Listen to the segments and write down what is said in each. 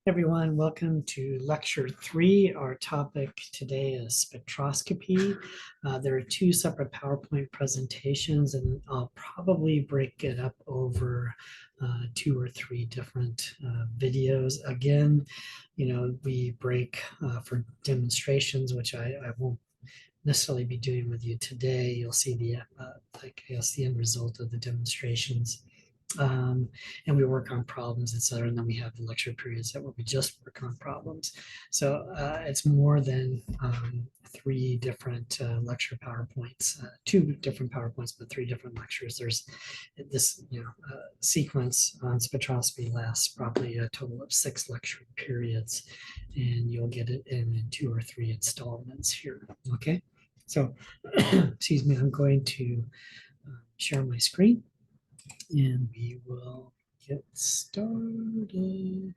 Everyone, welcome to lecture 3. Our topic today is spectroscopy. There are two separate PowerPoint presentations, and I'll probably break it up over 2 or 3 different videos. Again, we break for demonstrations, which I won't necessarily be doing with you today. You'll see the end result of the demonstrations. And we work on problems, etc. And then we have the lecture periods where we just work on problems. So it's more than 3 different lecture PowerPoints, 2 different PowerPoints, but 3 different lectures. There's this sequence on spectroscopy lasts probably a total of 6 lecture periods, and you'll get it in 2 or 3 installments here. Okay, so excuse me, I'm going to share my screen and we will get started.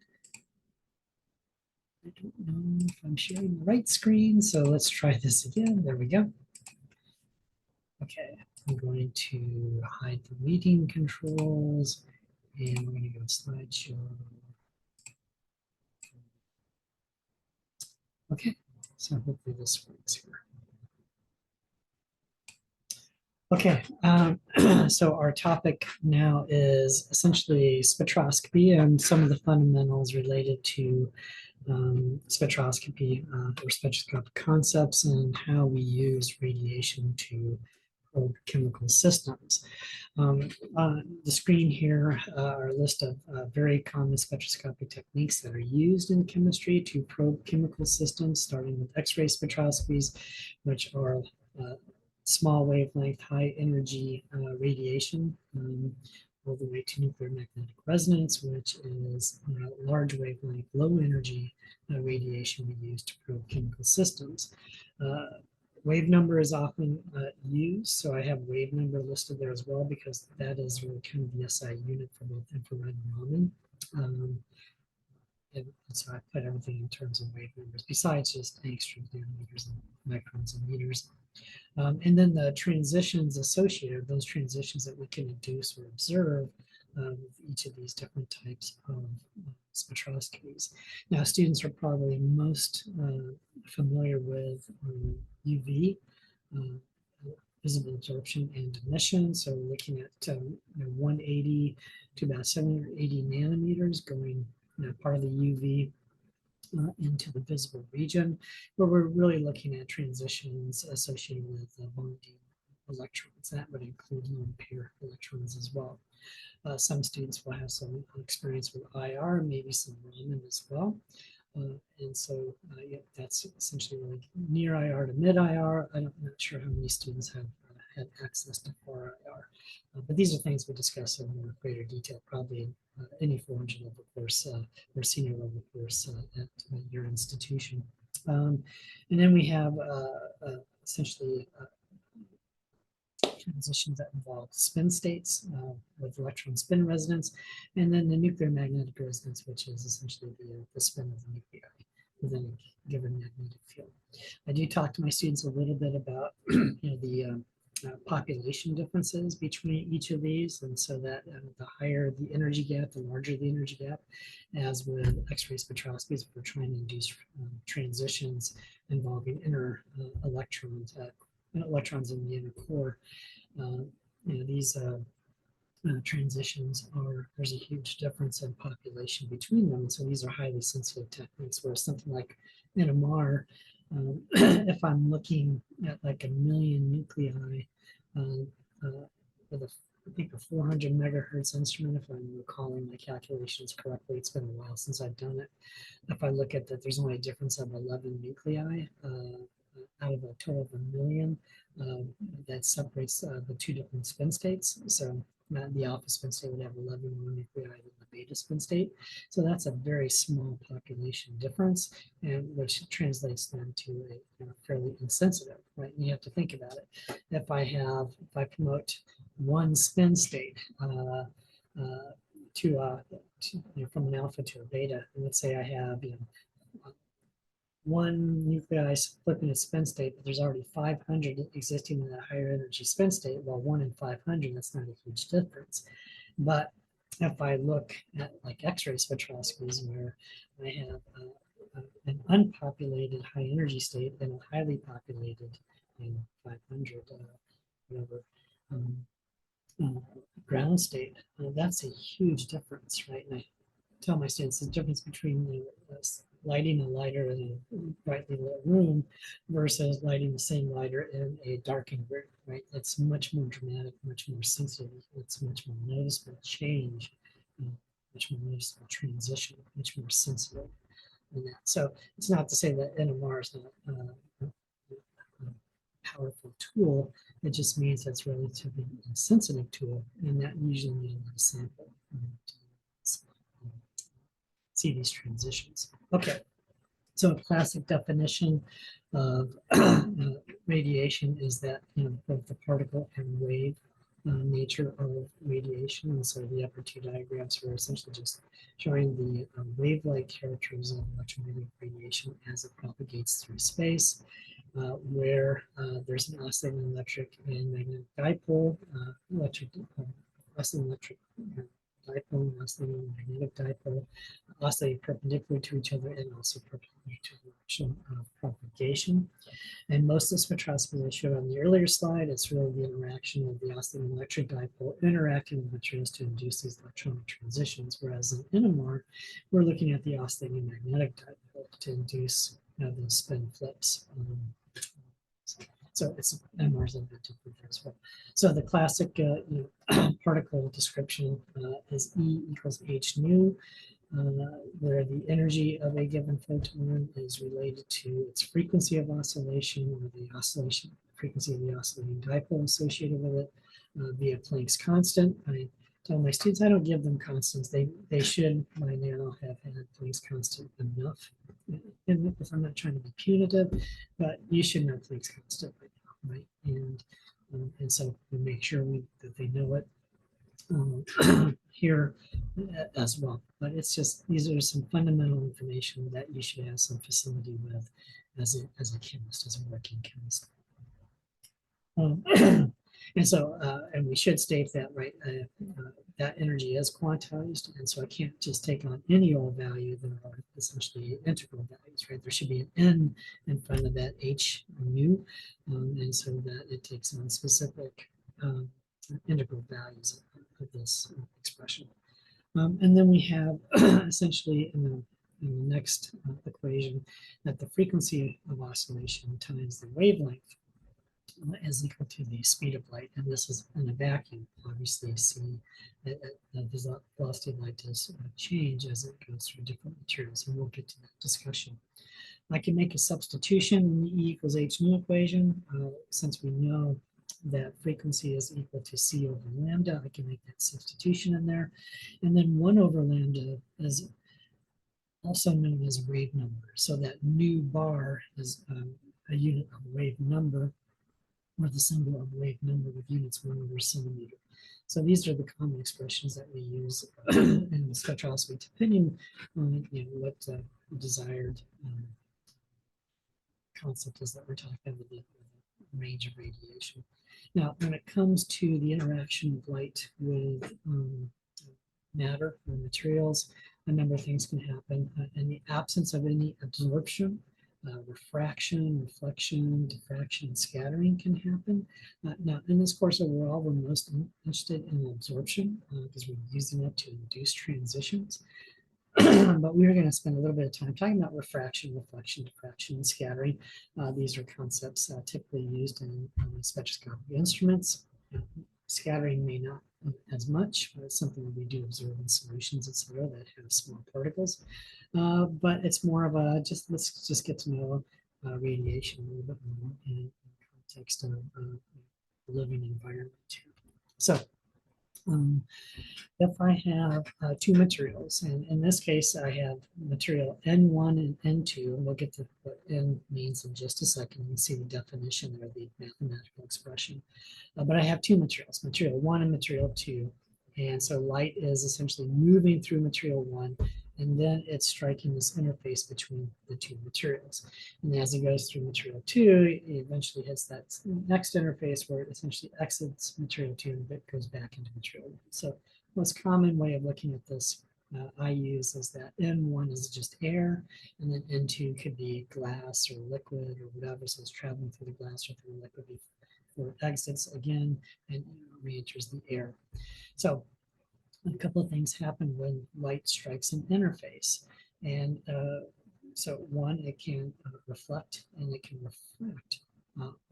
I don't know if I'm sharing the right screen, so let's try this again. There we go. Okay, I'm going to hide the meeting controls, and we're going to go slideshow. Okay, so hopefully this works here. Okay, so our topic now is essentially spectroscopy and some of the fundamentals related to spectroscopy or spectroscopic concepts and how we use radiation to probe chemical systems. On the screen here are a list of very common spectroscopic techniques that are used in chemistry to probe chemical systems, starting with X-ray spectroscopies, which are small wavelength, high energy radiation, all the way to nuclear magnetic resonance, which is large wavelength, low energy radiation we use to probe chemical systems. Wave number is often used, so I have wave number listed there as well, because that is really kind of the SI unit for both infrared and Raman. And so I put everything in terms of wave numbers, besides just angstroms, nanometers, and microns and meters. And then the transitions associated, those transitions that we can induce or observe with each of these different types of spectroscopies. Now, students are probably most familiar with UV, visible absorption and emission. So we're looking at 180 to about 780 nanometers going part of the UV into the visible region, where we're really looking at transitions associated with bonding electrons. That would include lone pair electrons as well. Some students will have some experience with IR, maybe some Raman as well. And so yeah, that's essentially like near IR to mid IR. I'm not sure how many students have had access to far IR. But these are things we discuss in more greater detail, probably in any 400 level course or senior level course at your institution. And then we have essentially transitions that involve spin states with electron spin resonance, and then the nuclear magnetic resonance, which is essentially the spin of the nuclei within a given magnetic field. I do talk to my students a little bit about the population differences between each of these, and so that the higher the energy gap, the larger the energy gap. As with X-ray spectroscopies, we're trying to induce transitions involving inner electrons, electrons in the inner core. These transitions there's a huge difference in population between them, and so these are highly sensitive techniques. Where something like NMR, if I'm looking at like 1 million nuclei with I think a 400 megahertz instrument, if I'm recalling my calculations correctly, it's been a while since I've done it. If I look at that, there's only a difference of 11 nuclei out of a total of 1 million. That separates the 2 different spin states. So the alpha spin state would have 11 more nuclei than the beta spin state. So that's a very small population difference, and which translates then to a fairly insensitive, right? And you have to think about it. If I promote one spin state from an alpha to a beta, and let's say I have one nuclei flipping a spin state, but there's already 500 existing in a higher energy spin state. Well, 1 in 500, that's not a huge difference. But if I look at like X-ray spectroscopies where I have an unpopulated high energy state and a highly populated, 500, whatever, um, ground state, that's a huge difference, right? And I tell my students the difference between lighting a lighter in a brightly lit room versus lighting the same lighter in a darkened room, right? It's much more dramatic, much more sensitive. It's much more noticeable change, much more noticeable transition, much more sensitive than that. So it's not to say that NMR is not a powerful tool. It just means it's relatively sensitive tool, and that usually means a sample see these transitions. Okay, so a classic definition of radiation is that both the particle and wave nature of radiation. And so the upper two diagrams are essentially just showing the wave-like characters of electromagnetic radiation as it propagates through space, where there's an oscillating electric and magnetic dipole, oscillating electric dipole, oscillating magnetic dipole, oscillating perpendicular to each other and also perpendicular to the direction of propagation. And most of the spectroscopy I showed on the earlier slide, it's really the interaction of the oscillating electric dipole interacting with materials to induce these electronic transitions, whereas in NMR, we're looking at the oscillating magnetic dipole to induce the spin flips. So it's NMR is a bit different there as well. So the classic particle description is E equals h nu, where the energy of a given photon is related to its frequency of oscillation or the oscillation frequency of the oscillating dipole associated with it via Planck's constant. I tell my students I don't give them constants. They should by now have had Planck's constant enough. And if I'm not trying to be punitive, but you should know Planck's constant by now, right? And so we make sure that they know it here as well. But it's just, these are some fundamental information that you should have some facility with as a chemist, as a working chemist. And so, and we should state that, right, that energy is quantized. And so I can't just take on any old value. There are essentially integral values, right? There should be an N in front of that H nu. And so that it takes on specific integral values of this expression. And then we have essentially in the next equation that the frequency of oscillation times the wavelength is equal to the speed of light. And this is in a vacuum. Obviously, you see that the velocity of light does change as it goes through different materials. And we'll get to that discussion. I can make a substitution in the E equals h nu equation. Since we know that frequency is equal to c over lambda, I can make that substitution in there. And then 1 over lambda is also known as wave number. So that nu bar is a unit of wave number, or the symbol of wave number with units 1 over centimeter. So these are the common expressions that we use in the spectroscopy, depending on what the desired concept is that we're talking about, the range of radiation. Now, when it comes to the interaction of light with matter or materials, a number of things can happen. In the absence of any absorption, refraction, reflection, diffraction, and scattering can happen. Now, in this course overall, we're most interested in absorption because we're using it to induce transitions. But we're going to spend a little bit of time talking about refraction, reflection, diffraction, and scattering. These are concepts typically used in spectroscopy instruments. Scattering may not as much, but it's something that we do observe in solutions, et cetera, that have small particles. But it's more of a let's just get to know radiation a little bit more in the context of living environment here. So if I have two materials, and in this case, I have material N1 and N2, and we'll get to what N means in just a second and see the definition or the mathematical expression. But I have two materials, material 1 and material 2. And so light is essentially moving through material 1, and then it's striking this interface between the two materials. And as it goes through material 2, it eventually hits that next interface where it essentially exits material 2 and goes back into material 1. So most common way of looking at this I use is that N1 is just air, and then N2 could be glass or liquid or whatever. So it's traveling through the glass or through the liquid before it exits again and re-enters the air. So a couple of things happen when light strikes an interface. And so one, it can reflect and it can refract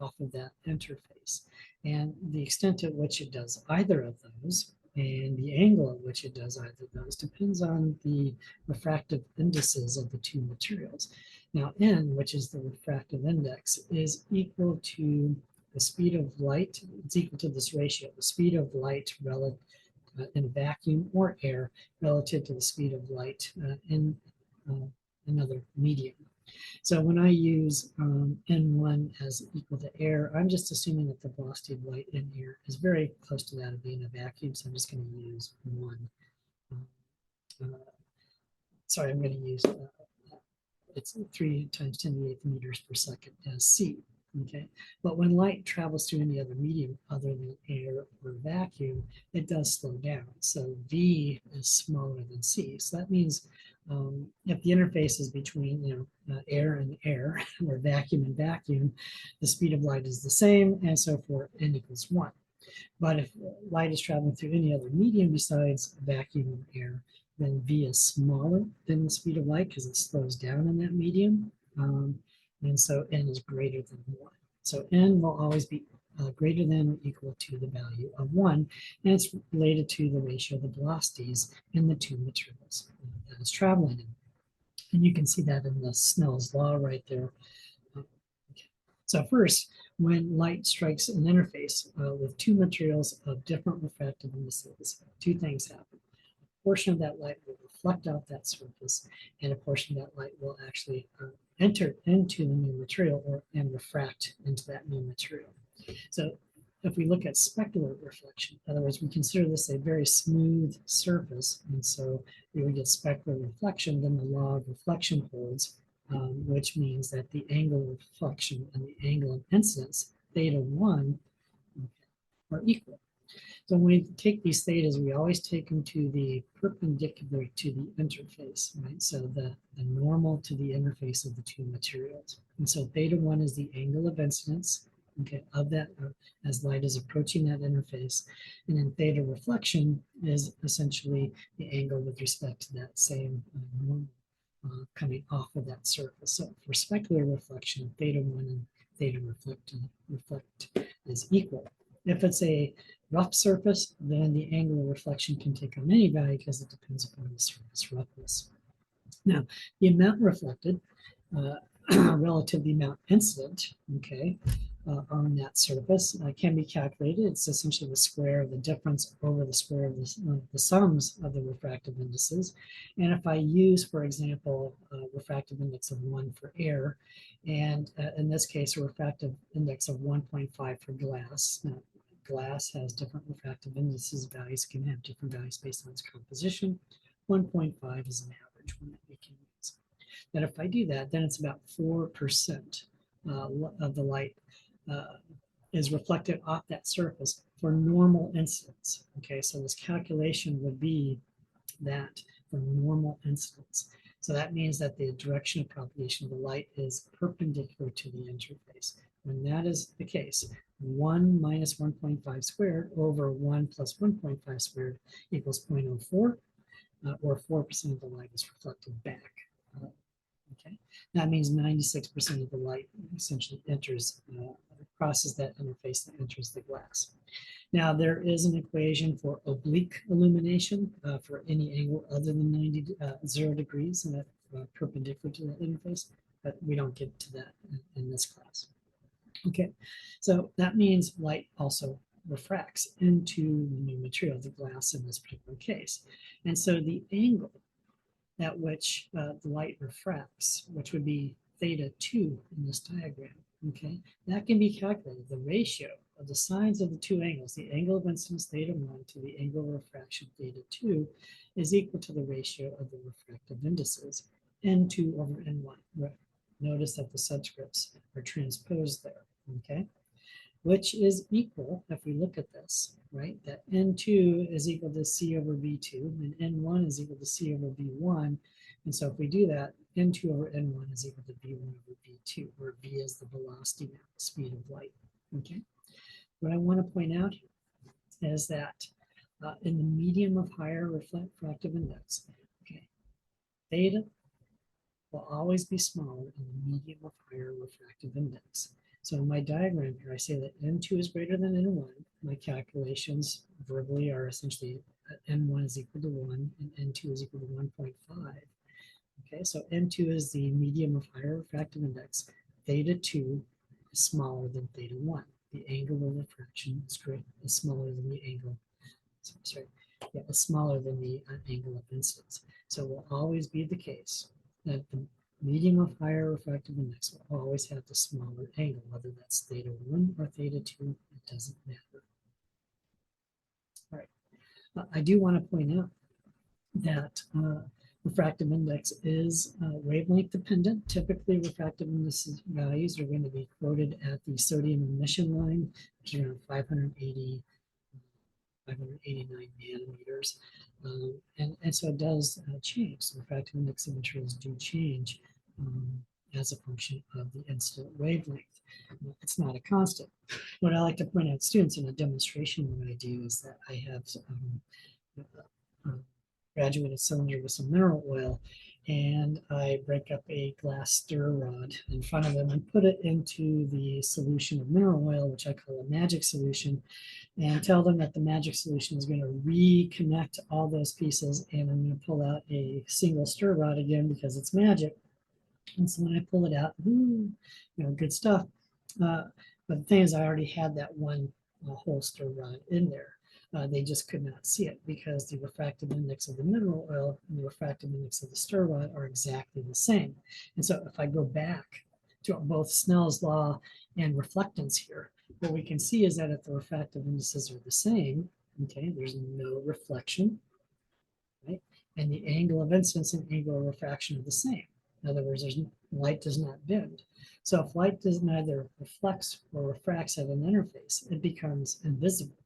off of that interface. And the extent at which it does either of those and the angle at which it does either of those depends on the refractive indices of the two materials. Now, N, which is the refractive index, is equal to the speed of light. It's equal to this ratio, the speed of light relative in a vacuum or air relative to the speed of light in another medium. So when I use N1 as equal to air, I'm just assuming that the velocity of light in air is very close to that of being a vacuum. So I'm just going to use 1. Sorry, I'm going to use it's 3 times 10 to the 8th meters per second as C. Okay, but when light travels through any other medium other than air or vacuum, it does slow down. So V is smaller than C. So that means if the interface is between air and air or vacuum and vacuum, the speed of light is the same, and so forth, n equals 1. But if light is traveling through any other medium besides vacuum and air, then V is smaller than the speed of light because it slows down in that medium. And so n is greater than 1. So n will always be greater than or equal to the value of 1, and it's related to the ratio of the velocities in the two materials that it's traveling in. And you can see that in the Snell's law right there. Okay. So first, when light strikes an interface with two materials of different refractive indices, two things happen. A portion of that light will reflect off that surface, and a portion of that light will actually enter into the new material and refract into that new material. So if we look at specular reflection, in other words, we consider this a very smooth surface, and so we would get specular reflection, then the law of reflection holds, which means that the angle of reflection and the angle of incidence, theta 1, are equal. So when we take these thetas, we always take them to the perpendicular to the interface, right? So the normal to the interface of the two materials. And so theta 1 is the angle of incidence, okay, of that as light is approaching that interface. And then theta reflection is essentially the angle with respect to that same normal coming off of that surface. So for specular reflection, theta 1 and theta reflect is equal. If it's a rough surface, then the angle of reflection can take on any value because it depends upon the surface roughness. Now, the amount reflected relative to the amount incident, okay, on that surface can be calculated. It's essentially the square of the difference over the square of the sums of the refractive indices. And if I use, for example, a refractive index of 1 for air, and in this case, a refractive index of 1.5 for glass. Now, glass has different refractive indices. Values can have different values based on its composition. 1.5 is an average one that we can use. That if I do that, then it's about 4% of the light is reflected off that surface for normal incidence. Okay, so this calculation would be that for normal incidence. So that means that the direction of propagation of the light is perpendicular to the interface. When that is the case, 1 minus 1.5 squared over 1 plus 1.5 squared equals 0.04, or 4% of the light is reflected back. Okay, that means 96% of the light essentially enters, crosses that interface and enters the glass. Now, there is an equation for oblique illumination for any angle other than 0 degrees and perpendicular to the interface, but we don't get to that in this class. Okay, so that means light also refracts into the new material, the glass in this particular case. And so the angle at which the light refracts, which would be theta 2 in this diagram, okay, that can be calculated. The ratio of the sines of the two angles, the angle of incidence theta 1 to the angle of refraction theta 2, is equal to the ratio of the refractive indices, n2 over n1. Right. Notice that the subscripts are transposed there, okay? which is equal, if we look at this, right, that N2 is equal to C over V2, and N1 is equal to C over V1. And so if we do that, N2 over N1 is equal to V1 over V2, where V is the velocity now, the speed of light. Okay. What I want to point out is that in the medium of higher refractive index, okay, theta will always be smaller in the medium of higher refractive index. So in my diagram here, I say that N2 is greater than N1. My calculations verbally are essentially N1 is equal to 1 and N2 is equal to 1.5. Okay, so N2 is the medium of higher refractive index. Theta 2 is smaller than theta 1. The angle of refraction is smaller than the angle. Sorry, yeah, it's smaller than the angle of incidence. So it will always be the case that the medium of higher refractive index will always have the smaller angle, whether that's theta 1 or theta 2, it doesn't matter. All right, I do want to point out that refractive index is wavelength dependent. Typically, refractive index values are going to be quoted at the sodium emission line, which is around 589 nanometers. And so it does change. So refractive index of materials do change as a function of the incident wavelength. It's not a constant. What I like to point out to students in a demonstration when I do is that I have graduated cylinder with some mineral oil, and I break up a glass stir rod in front of them and put it into the solution of mineral oil, which I call a magic solution, and tell them that the magic solution is going to reconnect all those pieces, and I'm going to pull out a single stir rod again because it's magic. And so when I pull it out, good stuff. But the thing is, I already had that one whole stir rod in there. They just could not see it because the refractive index of the mineral oil and the refractive index of the stir rod are exactly the same. And so if I go back to both Snell's law and reflectance here, what we can see is that if the refractive indices are the same, okay, there's no reflection, right? And the angle of incidence and angle of refraction are the same. In other words, light does not bend. So if light does neither reflects or refracts at an interface, it becomes invisible.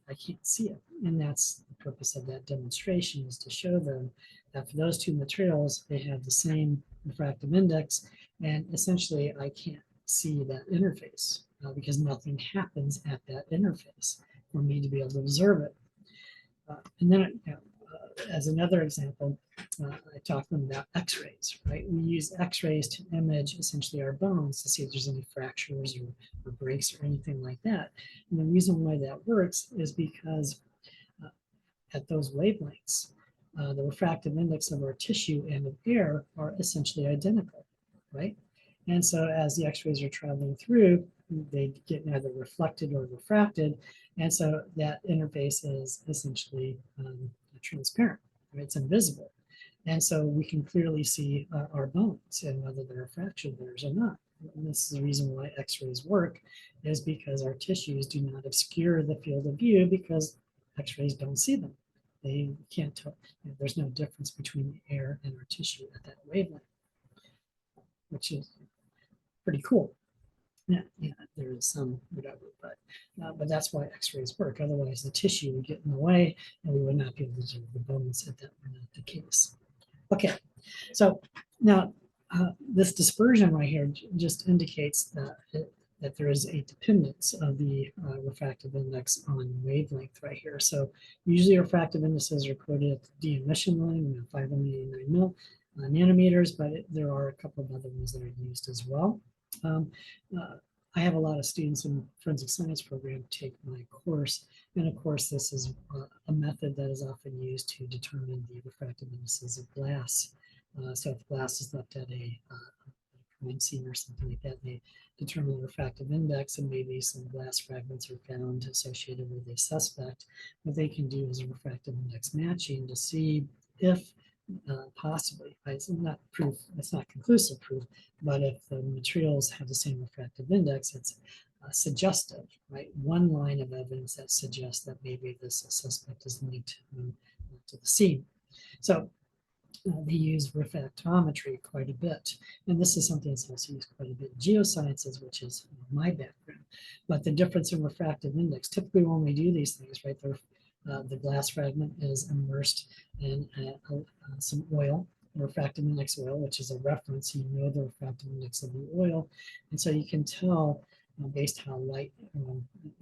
I can't see it. And that's the purpose of that demonstration, is to show them that for those two materials, they have the same refractive index. And essentially, I can't see that interface because nothing happens at that interface for me to be able to observe it. And then as another example, I talk to them about x-rays, right? We use x-rays to image essentially our bones to see if there's any fractures or breaks or anything like that. And the reason why that works is because at those wavelengths, the refractive index of our tissue and of air are essentially identical, right? And so as the x-rays are traveling through, they get neither reflected or refracted. And so that interface is essentially transparent, right? It's invisible. And so we can clearly see our bones and whether they're fractured layers or not. And this is the reason why x-rays work, is because our tissues do not obscure the field of view because x-rays don't see them. They can't tell, there's no difference between the air and our tissue at that wavelength, which is pretty cool. Yeah, there is some whatever, but that's why x-rays work. Otherwise, the tissue would get in the way and we would not be able to observe the bones if that were not the case. Okay, so now this dispersion right here just indicates that there is a dependence of the refractive index on wavelength right here. So usually refractive indices are quoted at the D emission line, 589 nanometers, but there are a couple of other ones that are used as well. I have a lot of students in the forensic science program take my course, and of course this is a method that is often used to determine the refractive indices of glass. So if glass is left at a crime scene or something like that, they determine the refractive index, and maybe some glass fragments are found associated with a suspect. What they can do is a refractive index matching to see if possibly, it's not proof, it's not conclusive proof, but if the materials have the same refractive index, it's suggestive, right? One line of evidence that suggests that maybe this suspect is linked to the scene. So they use refractometry quite a bit. And this is something that's also used quite a bit in geosciences, which is my background. But the difference in refractive index, typically when we do these things, right, the glass fragment is immersed in some oil, refractive index oil, which is a reference. You know the refractive index of the oil. And so you can tell based how light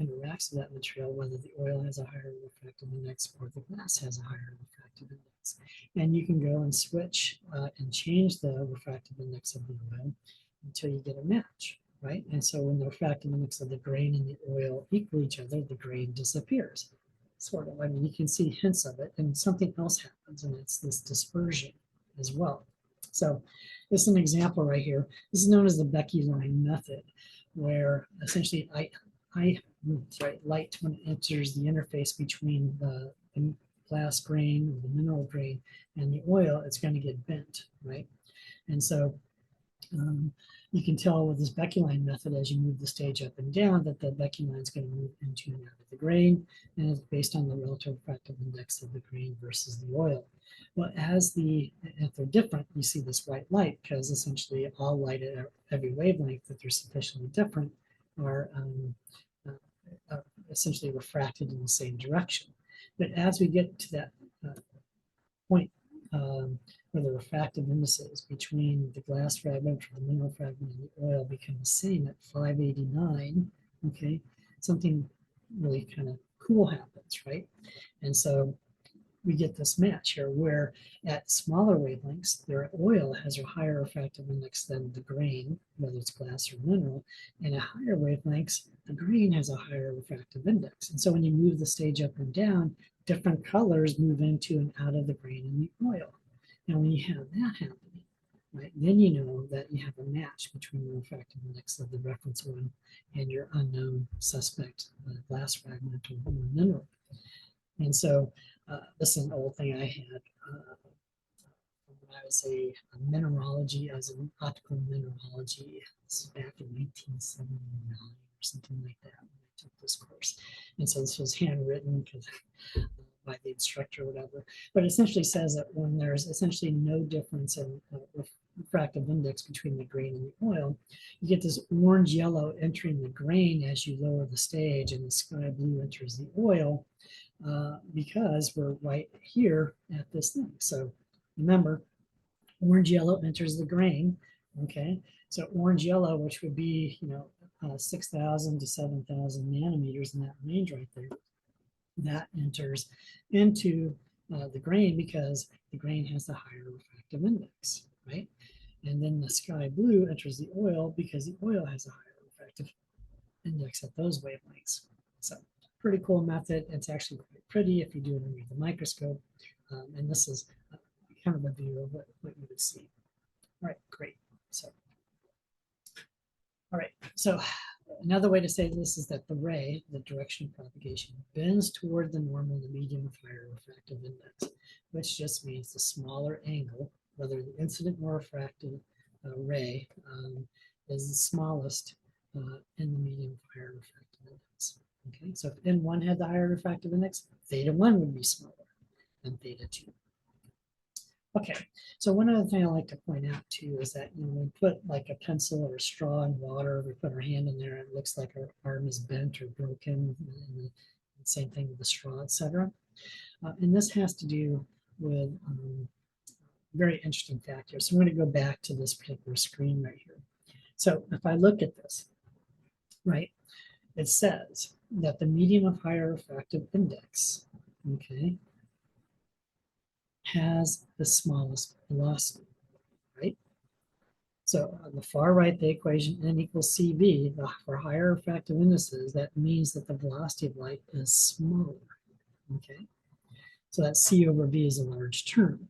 interacts with that material, whether the oil has a higher refractive index or the glass has a higher refractive index. And you can go and switch and change the refractive index of the oil until you get a match, right? And so when the refractive index of the grain and the oil equal each other, the grain disappears. Sort of, I mean, you can see hints of it, and something else happens, and it's this dispersion as well. So this is an example right here. This is known as the Becky line method, where essentially light, when it enters the interface between the glass grain or the mineral grain and the oil, it's going to get bent, right? And so you can tell with this Becky line method, as you move the stage up and down, that the Becky line is going to move into and out of the grain, and it's based on the relative refractive index of the grain versus the oil. Well, if they're different, you see this white light, because essentially all light at every wavelength, if they're sufficiently different, are essentially refracted in the same direction. But as we get to that point where the refractive indices between the glass fragment or the mineral fragment and the oil become the same at 589, okay, something really kind of cool happens, right? And so we get this match here where at smaller wavelengths, their oil has a higher refractive index than the grain, whether it's glass or mineral, and at higher wavelengths, the grain has a higher refractive index. And so when you move the stage up and down, different colors move into and out of the grain and the oil. Now, when you have that happening, right, then you know that you have a match between the refractive index of the reference one and your unknown suspect glass fragment or mineral. And so this is an old thing I had when I was a mineralogy, as an optical mineralogy. This is back in 1979 or something like that when I took this course. And so this was handwritten because by the instructor or whatever. But it essentially says that when there's essentially no difference in refractive index between the grain and the oil, you get this orange yellow entering the grain as you lower the stage, and the sky blue enters the oil because we're right here at this thing. So remember, orange yellow enters the grain. Okay, so orange yellow, which would be 6,000 to 7,000 nanometers in that range right there, that enters into the grain because the grain has the higher refractive index, right? And then the sky blue enters the oil because the oil has a higher refractive index at those wavelengths. So pretty cool method. It's actually quite pretty if you do it under the microscope. And this is kind of a view of what you would see. All right, great. So, all right, so another way to say this is that the ray, the direction of propagation, bends toward the normal in the medium of higher refractive index, which just means the smaller angle, whether the incident or refracted ray is the smallest in the medium of higher refractive index. Okay, so if N1 had the higher refractive index, theta 1 would be smaller than theta 2. Okay, so one other thing I like to point out too is that when we put like a pencil or a straw in water, we put our hand in there, it looks like our arm is bent or broken. And the same thing with the straw, etc. And this has to do with very interesting fact here. So I'm going to go back to this particular screen right here. So if I look at this, right, it says that the medium of higher refractive index, okay, has the smallest velocity, right? So on the far right, the equation n equals CV, for higher refractive indices, that means that the velocity of light is smaller, okay? So that C over V is a large term.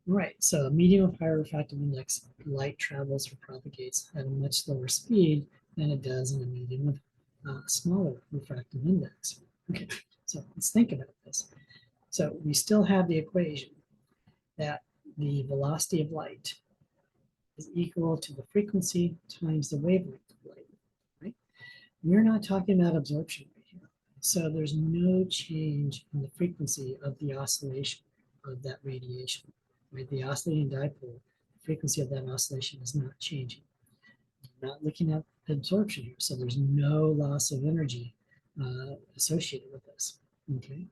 Right, so a medium of higher refractive index, light travels or propagates at a much slower speed than it does in a medium of smaller refractive index. Okay, so let's think about this. So we still have the equation that the velocity of light is equal to the frequency times the wavelength of light, right? We're not talking about absorption right here. So there's no change in the frequency of the oscillation of that radiation. right? The oscillating dipole, the frequency of that oscillation is not changing. I'm not looking at absorption here, so there's no loss of energy associated with this, okay?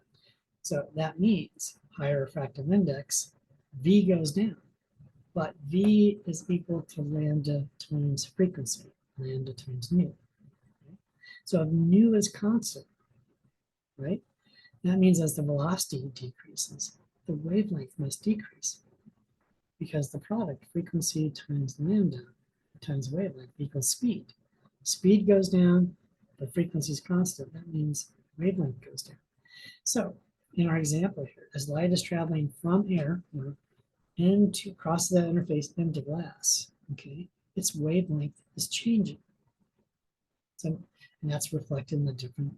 So that means higher refractive index, V goes down, but V is equal to lambda times frequency, lambda times nu. Okay? So if nu is constant, right, that means as the velocity decreases, the wavelength must decrease because the product, frequency times lambda times wavelength, equals speed. Speed goes down, but frequency is constant. That means wavelength goes down. So in our example here, as light is traveling from air or into across the interface into glass, okay, its wavelength is changing. So, and that's reflected in the different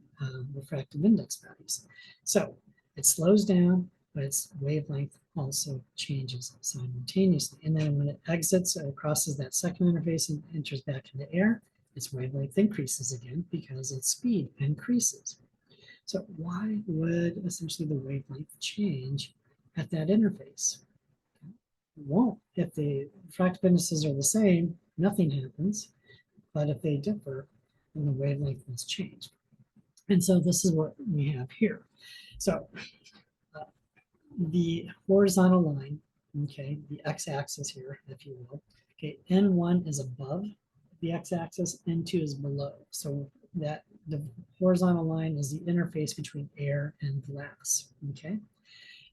refractive index values. So it slows down, but its wavelength also changes simultaneously. And then when it exits or crosses that second interface and enters back into air, its wavelength increases again because its speed increases. So why would essentially the wavelength change at that interface? It won't. If the refractive indices are the same, nothing happens. But if they differ, then the wavelength must change. And so this is what we have here. So the horizontal line, okay, the x-axis here, if you will, okay, N1 is above the x-axis, N2 is below. So that the horizontal line is the interface between air and glass, okay?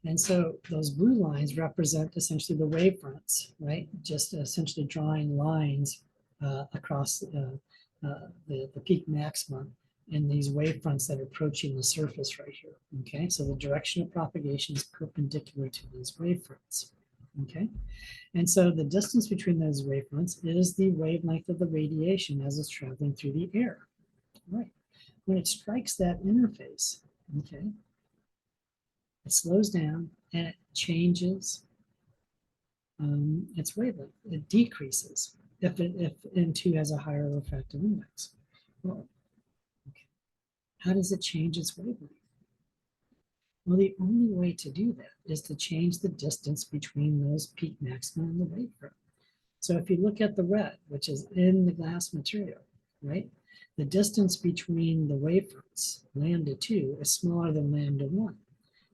And so those blue lines represent essentially the wavefronts, right? Just essentially drawing lines across the peak maximum in these wavefronts that are approaching the surface right here, okay? So the direction of propagation is perpendicular to these wavefronts, okay? And so the distance between those wavefronts is the wavelength of the radiation as it's traveling through the air, right? When it strikes that interface, okay, it slows down and it changes its wavelength. It decreases if N2 has a higher refractive index. Well, okay. How does it change its wavelength? Well, the only way to do that is to change the distance between those peak maxima and the wavefront. So if you look at the red, which is in the glass material, right? The distance between the wavefronts, lambda 2, is smaller than lambda 1.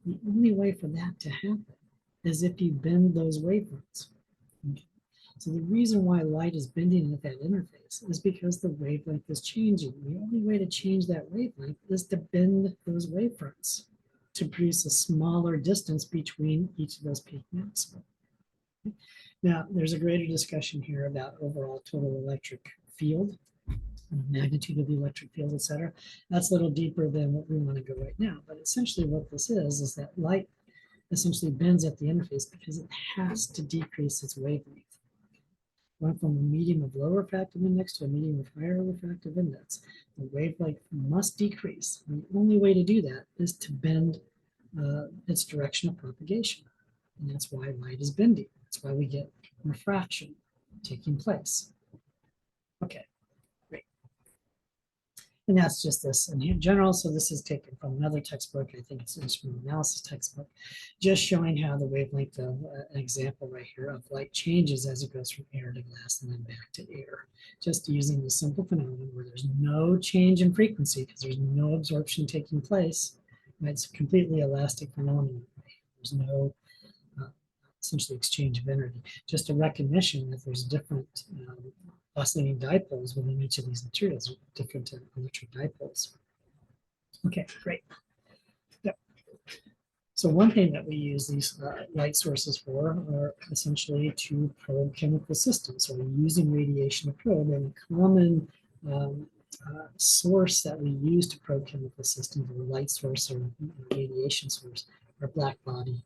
The only way for that to happen is if you bend those wavefronts. Okay. So the reason why light is bending at that interface is because the wavelength is changing. The only way to change that wavelength is to bend those wavefronts to produce a smaller distance between each of those peak maxima. Okay. Now, there's a greater discussion here about overall total electric field, magnitude of the electric field, et cetera. That's a little deeper than what we want to go right now. But essentially what this is that light essentially bends at the interface because it has to decrease its wavelength. Going from a medium of low refractive index to a medium of higher refractive index, the wavelength must decrease. And the only way to do that is to bend its direction of propagation. And that's why light is bending. That's why we get refraction taking place. Okay. And that's just this in general. So this is taken from another textbook. I think it's an instrumental analysis textbook, just showing how the wavelength of an example right here of light changes as it goes from air to glass and then back to air. Just using the simple phenomenon where there's no change in frequency because there's no absorption taking place. Right? It's a completely elastic phenomenon. There's no essentially exchange of energy. Just a recognition that there's different oscillating dipoles within each of these materials, different electric dipoles. Okay, great. Yep. So one thing that we use these light sources for are essentially to probe chemical systems. So we're using radiation to probe, and a common source that we use to probe chemical systems, or light source or radiation source, are black body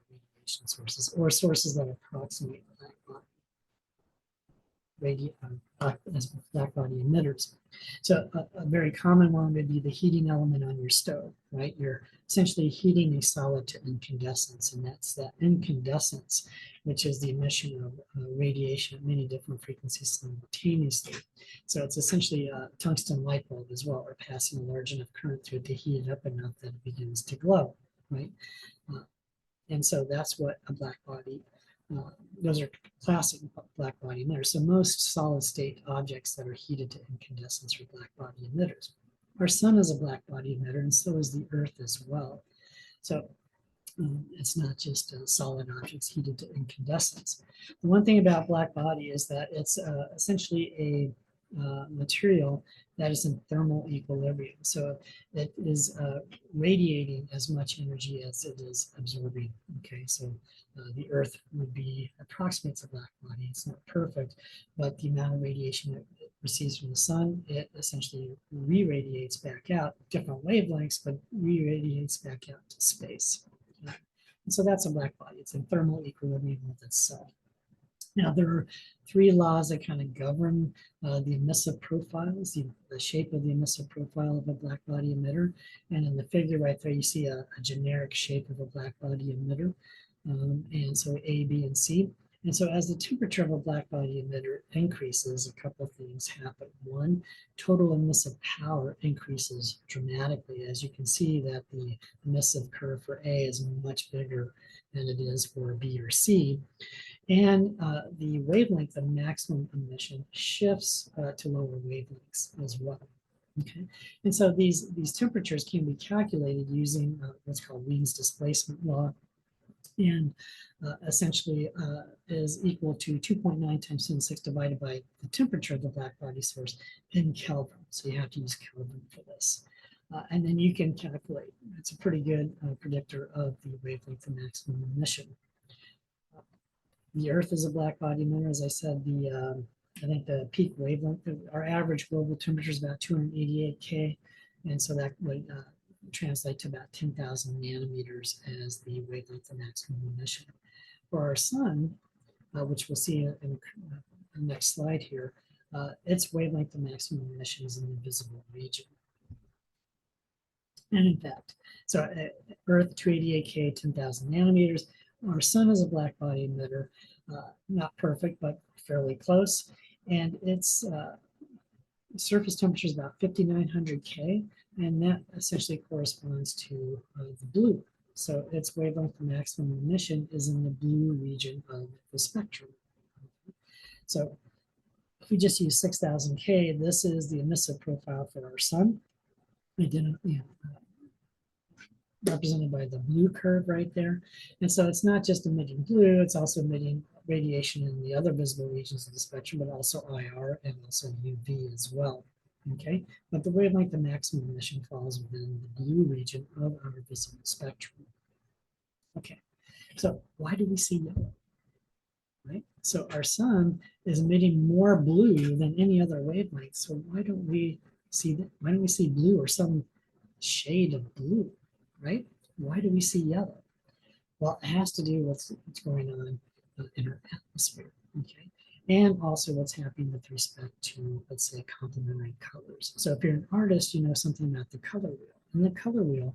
radiation sources, or sources that approximate black body as black body emitters. So a very common one would be the heating element on your stove, right? You're essentially heating a solid to incandescence, and that's that incandescence, which is the emission of radiation at many different frequencies simultaneously. So it's essentially a tungsten light bulb as well. We're passing a large enough current through it to heat it up enough that it begins to glow, right? And so that's what a black body those are classic black body emitters. So most solid state objects that are heated to incandescence are black body emitters. Our sun is a black body emitter, and so is the Earth as well. So it's not just solid objects heated to incandescence. The one thing about black body is that it's essentially a material that is in thermal equilibrium. So it is radiating as much energy as it is absorbing. Okay, so the Earth would be approximates a black body. It's not perfect, but the amount of radiation it receives from the sun, it essentially re-radiates back out, different wavelengths, but re-radiates back out to space. And so that's a black body. It's in thermal equilibrium with itself. Now, there are three laws that kind of govern the emissive profiles, the shape of the emissive profile of a black body emitter. And in the figure right there, you see a generic shape of a black body emitter. And so A, B, and C. And so as the temperature of a black body emitter increases, a couple of things happen. One, total emissive power increases dramatically. As you can see that the emissive curve for A is much bigger than it is for B or C. And the wavelength of maximum emission shifts to lower wavelengths as well. Okay, and so these temperatures can be calculated using what's called Wien's displacement law, and essentially is equal to 2.9 times 10 to the 6 divided by the temperature of the black body source in Kelvin. So you have to use Kelvin for this. And then you can calculate. It's a pretty good predictor of the wavelength of maximum emission. The Earth is a black body emitter. As I said, I think the peak wavelength, our average global temperature is about 288 K. And so that would translate to about 10,000 nanometers as the wavelength of maximum emission. For our sun, which we'll see in the next slide here, its wavelength of maximum emission is in the visible region. And in fact, so Earth 288K, 10,000 nanometers. Our sun is a black body emitter, not perfect, but fairly close. And its surface temperature is about 5,900 K, and that essentially corresponds to the blue. So its wavelength of maximum emission is in the blue region of the spectrum. So if we just use 6,000 K, this is the emissive profile for our sun. Represented by the blue curve right there. And so it's not just emitting blue, it's also emitting radiation in the other visible regions of the spectrum, but also IR and also UV as well. Okay, but the wavelength of maximum emission falls within the blue region of our visible spectrum. Okay, so why do we see yellow? Right, so our sun is emitting more blue than any other wavelength. So why don't we see that? Why don't we see blue or some shade of blue? Right? Why do we see yellow? Well, it has to do with what's going on in our atmosphere, okay? And also what's happening with respect to, let's say, complementary colors. So if you're an artist, you know something about the color wheel. In the color wheel,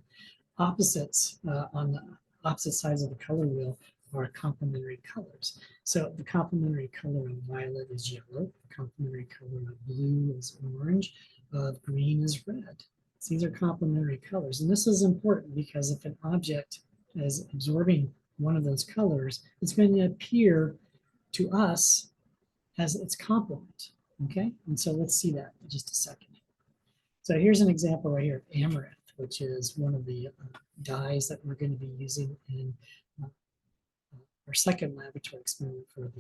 opposites on the opposite sides of the color wheel are complementary colors. So the complementary color of violet is yellow, the complementary color of blue is orange, of green is red. These are complementary colors. And this is important because if an object is absorbing one of those colors, it's going to appear to us as its complement. Okay, and so let's see that in just a second. So here's an example right here of amaranth, which is one of the dyes that we're going to be using in our second laboratory experiment for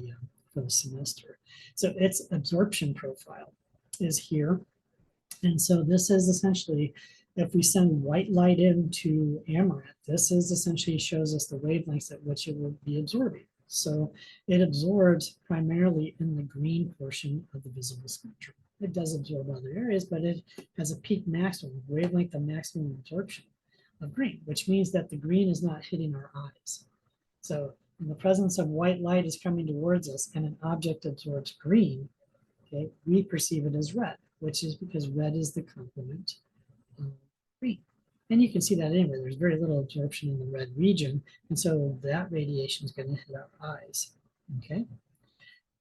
the semester. So its absorption profile is here. And so this is essentially, if we send white light into amaranth, this is essentially shows us the wavelengths at which it will be absorbing. So it absorbs primarily in the green portion of the visible spectrum. It does absorb other areas, but it has a peak maximum, wavelength of maximum absorption of green, which means that the green is not hitting our eyes. So in the presence of white light is coming towards us and an object absorbs green, okay, we perceive it as red, which is because red is the complement of green. And you can see that anyway, there's very little absorption in the red region, and so that radiation is going to hit our eyes, okay?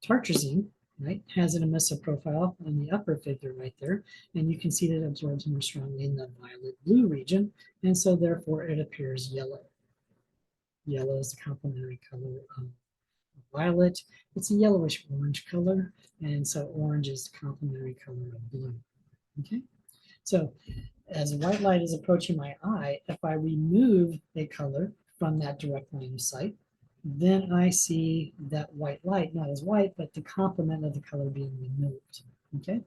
Tartrazine, right, has an emissive profile in the upper figure right there, and you can see that it absorbs more strongly in the violet-blue region, and so therefore it appears yellow. Yellow is the complementary color of violet, it's a yellowish orange color. And so orange is the complementary color of blue. Okay, so as white light is approaching my eye, if I remove a color from that direct line of sight, then I see that white light, not as white, but the complement of the color being removed. Okay,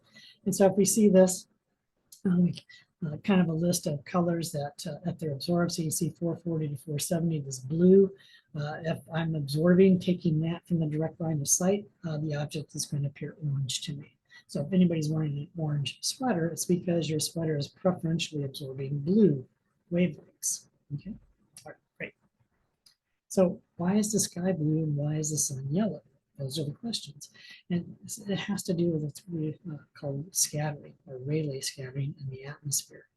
and so if we see this, kind of a list of colors that if they're absorbed, so you see 440 to 470, this blue. If I'm absorbing, taking that from the direct line of sight, the object is going to appear orange to me. So if anybody's wearing an orange sweater, it's because your sweater is preferentially absorbing blue wavelengths. Okay, all right, great. So why is the sky blue and why is the sun yellow? Those are the questions. And it has to do with what we call scattering or Rayleigh scattering in the atmosphere.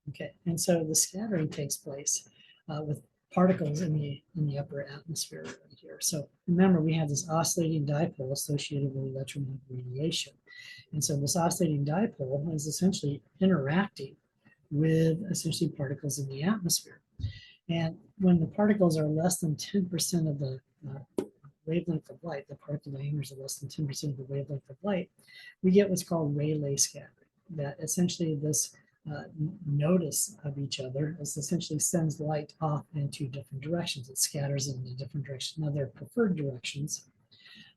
Okay, and so the scattering takes place with particles in the upper atmosphere right here. So remember, we have this oscillating dipole associated with electromagnetic radiation. And so this oscillating dipole is essentially interacting with essentially particles in the atmosphere. And when the particles are less than 10% of the wavelength of light, the particle diameters are less than 10% of the wavelength of light, we get what's called Rayleigh scattering. That essentially this notice of each other is essentially sends light off into different directions. It scatters in a different direction. Now they're preferred directions,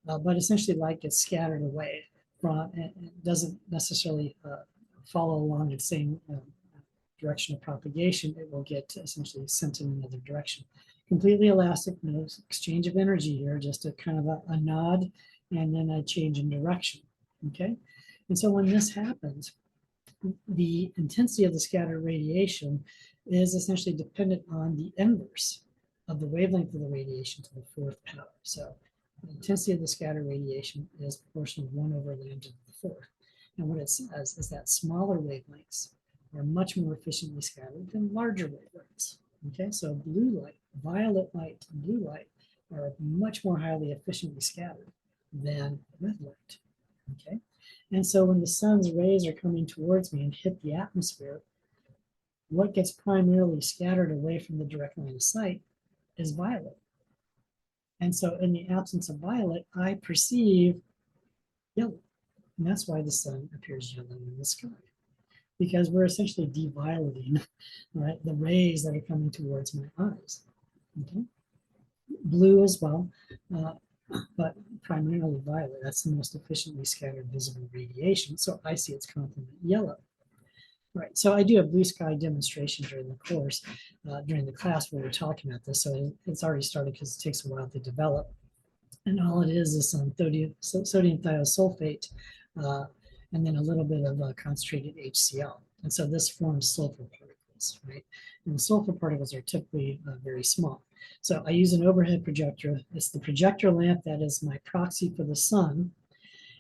but essentially light gets scattered away from, and doesn't necessarily follow along the same direction of propagation. It will get essentially sent in another direction. Completely elastic, no exchange of energy here, just a kind of a nod and then a change in direction. Okay, and so when this happens, the intensity of the scattered radiation is essentially dependent on the inverse of the wavelength of the radiation to the fourth power. So the intensity of the scattered radiation is proportional to 1 over lambda to the fourth. And what it says is that smaller wavelengths are much more efficiently scattered than larger wavelengths. Okay, so blue light, violet light, and blue light are much more highly efficiently scattered than red light. Okay, and so when the sun's rays are coming towards me and hit the atmosphere, what gets primarily scattered away from the direct line of sight is violet. And so in the absence of violet, I perceive yellow. And that's why the sun appears yellow in the sky, because we're essentially devioleting, right, the rays that are coming towards my eyes. Okay, blue as well, but primarily violet. That's the most efficiently scattered visible radiation. So I see its complement yellow. Right, so I do a blue sky demonstration during the course, during the class where we're talking about this. So it's already started because it takes a while to develop. And all it is some sodium thiosulfate and then a little bit of concentrated HCl. And so this forms sulfur particles, right? And the sulfur particles are typically very small. So I use an overhead projector. It's the projector lamp that is my proxy for the sun.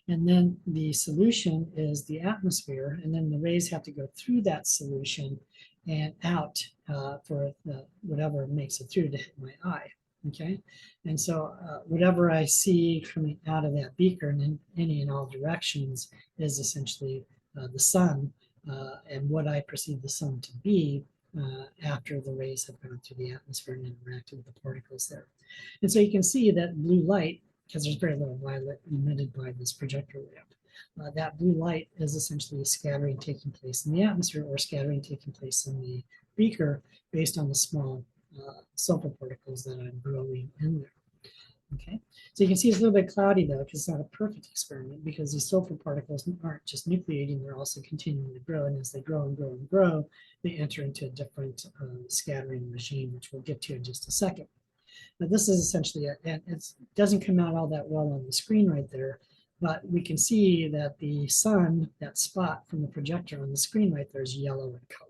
And then the solution is the atmosphere. And then the rays have to go through that solution and out for whatever makes it through to hit my eye. Okay, and so whatever I see coming out of that beaker in any and all directions is essentially the sun and what I perceive the sun to be after the rays have gone through the atmosphere and interacted with the particles there. And so you can see that blue light, because there's very little violet emitted by this projector lamp, that blue light is essentially a scattering taking place in the atmosphere or scattering taking place in the beaker based on the small sulfur particles that I'm growing in there. Okay, so you can see it's a little bit cloudy though, because it's not a perfect experiment, because these sulfur particles aren't just nucleating, they're also continuing to grow, and as they grow and grow and grow, they enter into a different scattering regime, which we'll get to in just a second. Now this is essentially it, and it doesn't come out all that well on the screen right there, but we can see that the sun, that spot from the projector on the screen right there, is yellow in color.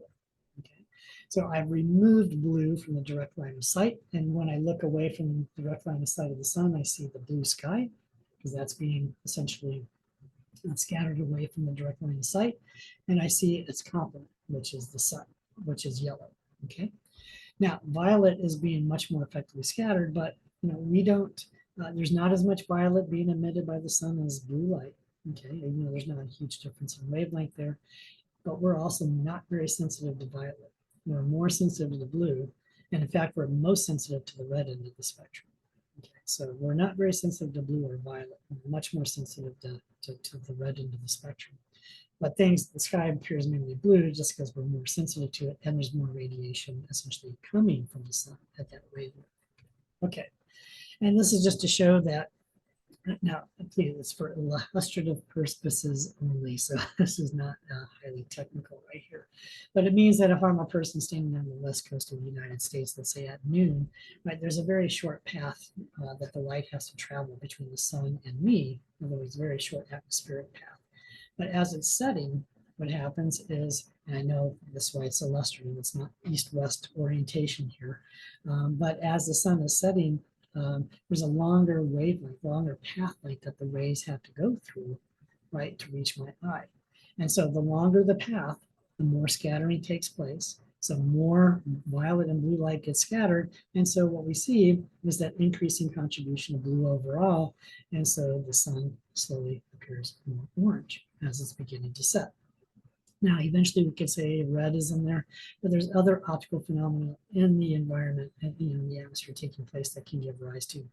So I've removed blue from the direct line of sight. And when I look away from the direct line of sight of the sun, I see the blue sky, because that's being essentially scattered away from the direct line of sight. And I see its complement, which is the sun, which is yellow. Okay. Now, violet is being much more effectively scattered, but we don't, there's not as much violet being emitted by the sun as blue light. Okay. There's not a huge difference in wavelength there, but we're also not very sensitive to violet. We're more sensitive to the blue, and in fact, we're most sensitive to the red end of the spectrum. Okay. So we're not very sensitive to blue or violet. We're much more sensitive to the red end of the spectrum. But things, the sky appears mainly blue just because we're more sensitive to it, and there's more radiation essentially coming from the sun at that wavelength. Okay, and this is just to show that. Now, please, it's for illustrative purposes only, so this is not highly technical right here. But it means that if I'm a person standing on the west coast of the United States, let's say at noon, right, there's a very short path that the light has to travel between the sun and me, in other words, very short atmospheric path. But as it's setting, what happens is, and I know this is why it's illustrative, it's not east-west orientation here, but as the sun is setting, there's a longer wavelength, longer path length that the rays have to go through, right, to reach my eye. And so the longer the path, the more scattering takes place. So more violet and blue light gets scattered. And so what we see is that increasing contribution of blue overall. And so the sun slowly appears more orange as it's beginning to set. Now, eventually we could say red is in there, but there's other optical phenomena in the environment and in the atmosphere taking place that can give rise to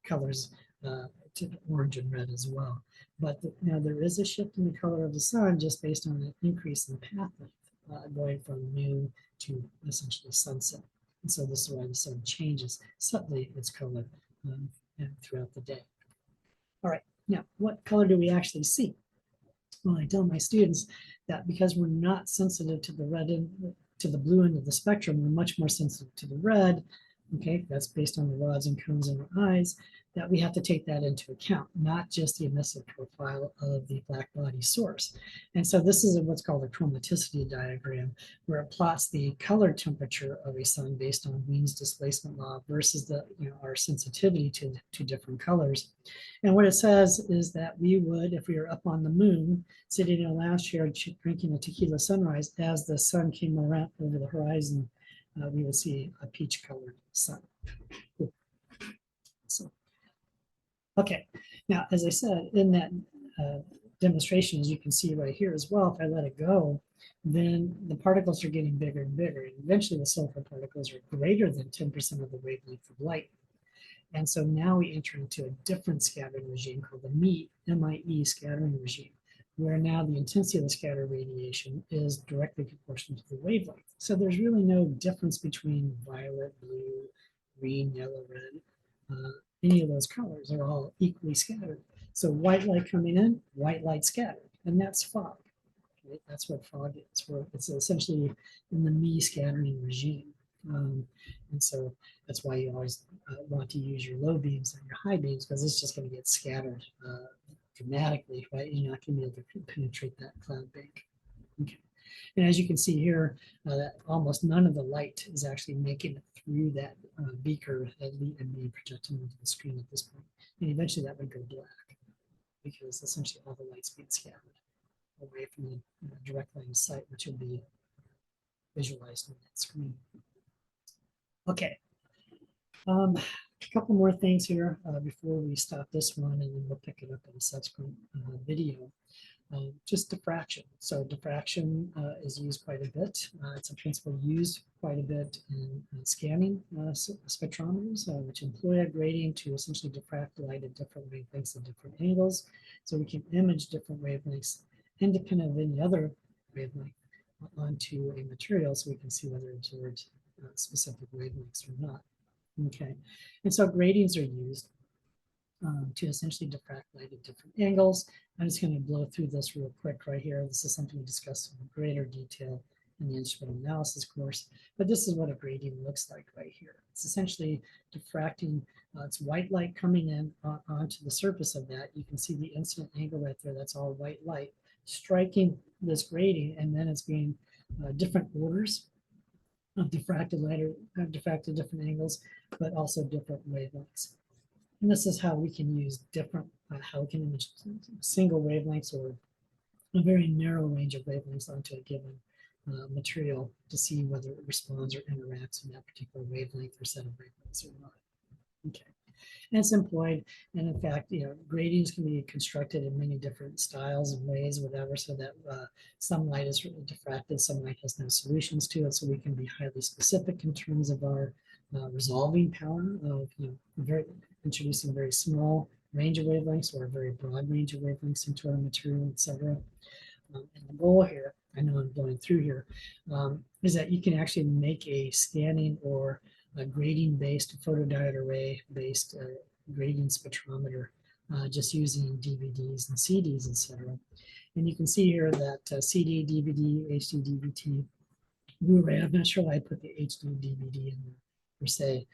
colors to orange and red as well. But now there is a shift in the color of the sun just based on an increase in path length going from noon to essentially sunset. And so this is why the sun changes subtly its color throughout the day. All right, now what color do we actually see? Well, I tell my students that because we're not sensitive to the red end, to the blue end of the spectrum, we're much more sensitive to the red. Okay, that's based on the rods and cones in our eyes, that we have to take that into account, not just the emissive profile of the black body source. And so this is what's called a chromaticity diagram, where it plots the color temperature of a sun based on Wien's displacement law versus the, our sensitivity to different colors. And what it says is that we would, if we were up on the moon, sitting in a lounge chair drinking a tequila sunrise, as the sun came around over the horizon, we would see a peach-colored sun. Cool. So, okay, now, as I said, in that demonstration, as you can see right here as well, if I let it go, then the particles are getting bigger and bigger. And eventually the sulfur particles are greater than 10% of the wavelength of light. And so now we enter into a different scattering regime called the MIE scattering regime, where now the intensity of the scattered radiation is directly proportional to the wavelength. So there's really no difference between violet, blue, green, yellow, red. Any of those colors are all equally scattered. So white light coming in, white light scattered, and that's fog. Right? That's what fog is. Where it's essentially in the MIE scattering regime. And so that's why you always want to use your low beams and your high beams, because it's just going to get scattered dramatically, right? You're not going to be able to penetrate that cloud bank. Okay. And as you can see here, almost none of the light is actually making it through that beaker and being projected onto the screen at this point. And eventually that would go black, because essentially all the light's being scattered away from the direct line of sight, which will be visualized on that screen. Okay, a couple more things here before we stop this one, and then we'll pick it up in a subsequent video. Just diffraction. So diffraction is used quite a bit. It's a principle used quite a bit in scanning spectrometers, which employ a gradient to essentially diffract light at different wavelengths and different angles. So we can image different wavelengths independent of any other wavelength onto a material, so we can see whether it absorbs specific wavelengths or not. Okay, and so gradients are used to essentially diffract light at different angles. I'm just going to blow through this real quick right here. This is something we discussed in greater detail in the instrument analysis course, but this is what a gradient looks like right here. It's essentially diffracting, it's white light coming in onto the surface of that. You can see the incident angle right there. That's all white light striking this gradient, and then it's being different orders of diffracted light, or diffracted different angles, but also different wavelengths. And this is how we can use different, how we can image single wavelengths or a very narrow range of wavelengths onto a given material to see whether it responds or interacts in that particular wavelength or set of wavelengths or not. Okay. And it's employed, and in fact, gradients can be constructed in many different styles and ways, whatever, so that some light is really diffracted, some light has no solutions to it, so we can be highly specific in terms of our resolving power of very introducing a very small range of wavelengths or a very broad range of wavelengths into our material, etc. And the goal here, I know I'm going through here, is that you can actually make a scanning or a grading-based photodiode array-based grading spectrometer just using DVDs and CDs, etc. And you can see here that CD, DVD, HD, DVT, Blu-ray. I'm not sure why I put the HD DVD in there per se.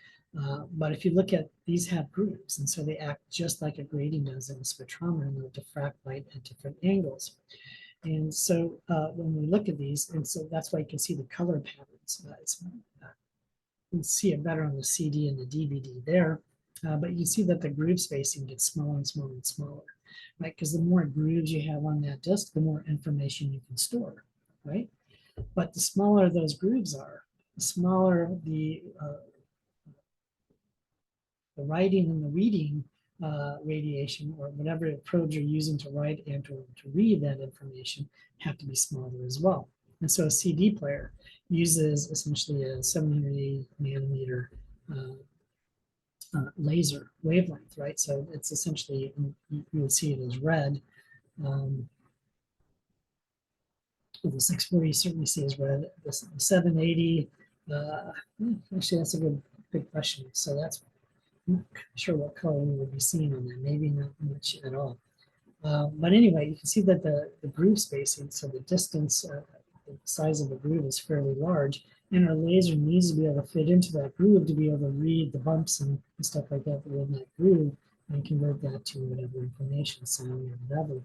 But if you look at these have grooves, and so they act just like a grading does in a spectrometer, and they'll diffract light at different angles. And so when we look at these, and so that's why you can see the color patterns. You can see it better on the CD and the DVD there, but you see that the groove spacing gets smaller and smaller and smaller, right? Because the more grooves you have on that disk, the more information you can store, right? But the smaller those grooves are, the smaller the writing and the reading radiation, or whatever probes you're using to write and to read that information, have to be smaller as well. And so a CD player uses essentially a 780 nanometer laser wavelength, right? So it's essentially, you would see it as red. The 640 you certainly see as red. The 780, actually that's a good question. So that's, I'm not sure what color we would be seeing on that, maybe not much at all. But anyway, you can see that the groove spacing, so the distance, the size of the groove is fairly large, and our laser needs to be able to fit into that groove to be able to read the bumps and stuff like that that are in that groove and convert that to whatever information, sound or whatever.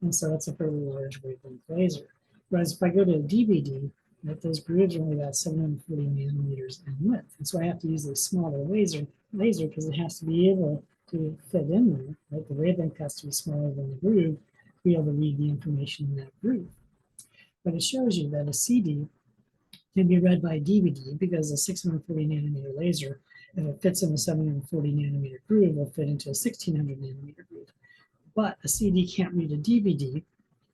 And so it's a fairly large wavelength laser. Whereas if I go to a DVD, right, those grooves are only about 740 nanometers in width. And so I have to use a smaller laser because it has to be able to fit in there, right? The wavelength has to be smaller than the groove to be able to read the information in that groove. But it shows you that a CD can be read by a DVD because a 640 nanometer laser, if it fits in a 740 nanometer groove, will fit into a 1600 nanometer groove. But a CD can't read a DVD,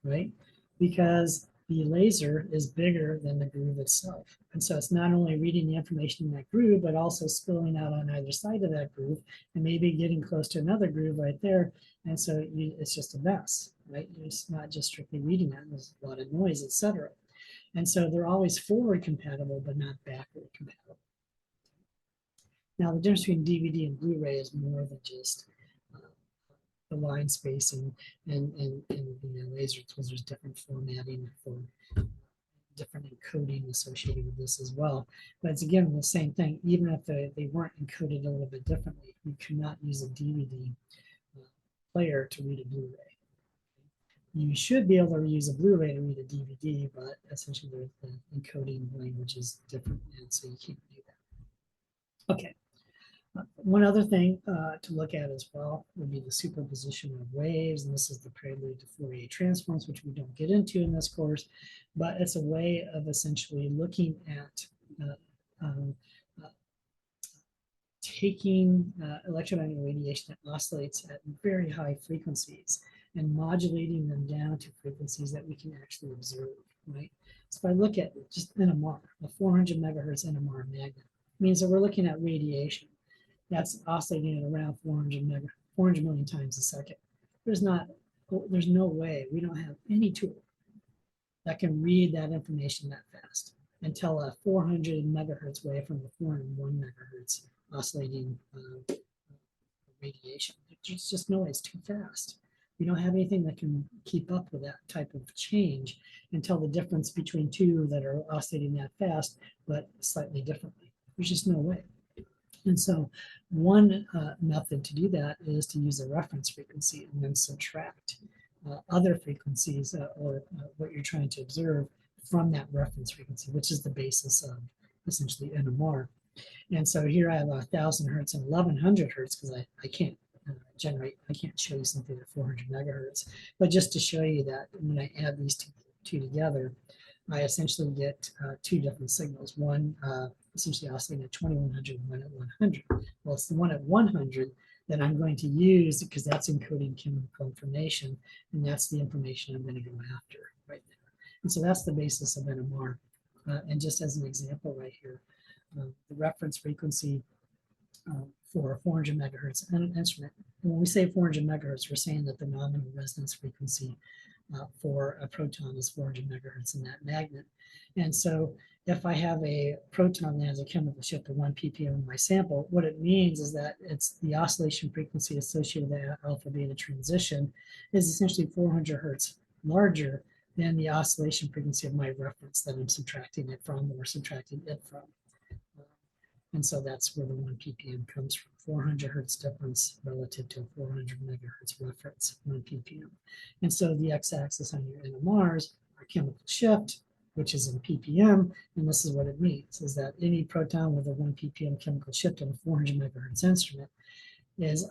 right? Because the laser is bigger than the groove itself. And so it's not only reading the information in that groove, but also spilling out on either side of that groove and maybe getting close to another groove right there. And so it's just a mess, right? It's not just strictly reading that. There's a lot of noise, etc. And so they're always forward compatible, but not backward compatible. Now, the difference between DVD and Blu-ray is more than just the line spacing and the laser tools. There's different formatting for different encoding associated with this as well. But it's again the same thing. Even if they weren't encoded a little bit differently, you cannot use a DVD player to read a Blu-ray. You should be able to use a Blu-ray to read a DVD, but essentially the encoding language is different, and so you can't do that. Okay. One other thing to look at as well would be the superposition of waves, and this is the prelude to Fourier transforms, which we don't get into in this course, but it's a way of essentially looking at taking electromagnetic radiation that oscillates at very high frequencies and modulating them down to frequencies that we can actually observe, right? So if I look at just NMR, a 400 megahertz NMR magnet, means that we're looking at radiation that's oscillating at around 400 million times a second. There's no way, we don't have any tool that can read that information that fast and tell a 400 megahertz wave from the 401 megahertz oscillating radiation. There's just no way, it's too fast. We don't have anything that can keep up with that type of change and tell the difference between two that are oscillating that fast, but slightly differently. There's just no way. And so one method to do that is to use a reference frequency and then subtract other frequencies or what you're trying to observe from that reference frequency, which is the basis of essentially NMR. And so here I have 1,000 hertz and 1,100 hertz because I can't I can't show you something at 400 megahertz, but just to show you that when I add these two together, I essentially get two different signals. One essentially oscillating at 2100 and one at 100. Well, it's the one at 100 that I'm going to use because that's encoding chemical information, and that's the information I'm going to go after right there. And so that's the basis of NMR. And just as an example right here, the reference frequency for a 400 megahertz instrument. And when we say 400 megahertz, we're saying that the nominal resonance frequency for a proton is 400 megahertz in that magnet. And so if I have a proton that has a chemical shift of 1 ppm in my sample, what it means is that it's the oscillation frequency associated with the alpha beta transition is essentially 400 hertz larger than the oscillation frequency of my reference that I'm subtracting it from or subtracting it from. And so that's where the 1 ppm comes from, 400 hertz difference relative to a 400 megahertz reference, 1 ppm. And so the x-axis on your NMRs are chemical shift, which is in ppm, and this is what it means, is that any proton with a 1 ppm chemical shift in a 400 megahertz instrument is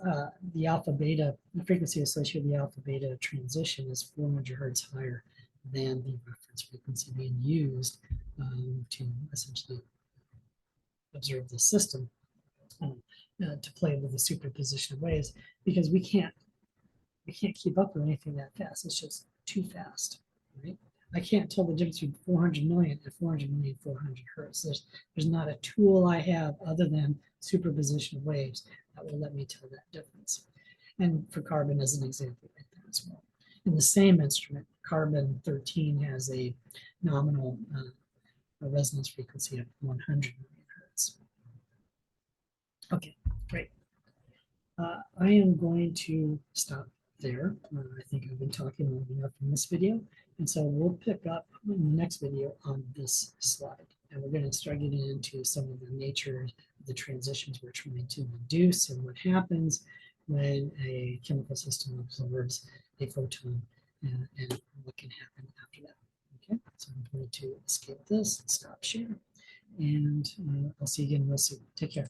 the alpha beta, the frequency associated with the alpha beta transition is 400 hertz higher than the reference frequency being used to essentially observe the system, to play with the superposition of waves, because we can't keep up with anything that fast. It's just too fast, right? I can't tell the difference between 400 million and 400 million 400 hertz. There's not a tool I have other than superposition of waves that will let me tell that difference. And for carbon as an example right there as well. In the same instrument, carbon 13 has a nominal a resonance frequency of 100 million hertz. Okay, great. I am going to stop there. I think I've been talking long enough in this video. And so we'll pick up in the next video on this slide. And we're going to start getting into some of the nature of the transitions we're trying to induce and what happens when a chemical system absorbs a photon and what can happen after that. Okay, so I'm going to escape this, stop share, and I'll see you again real soon. Take care.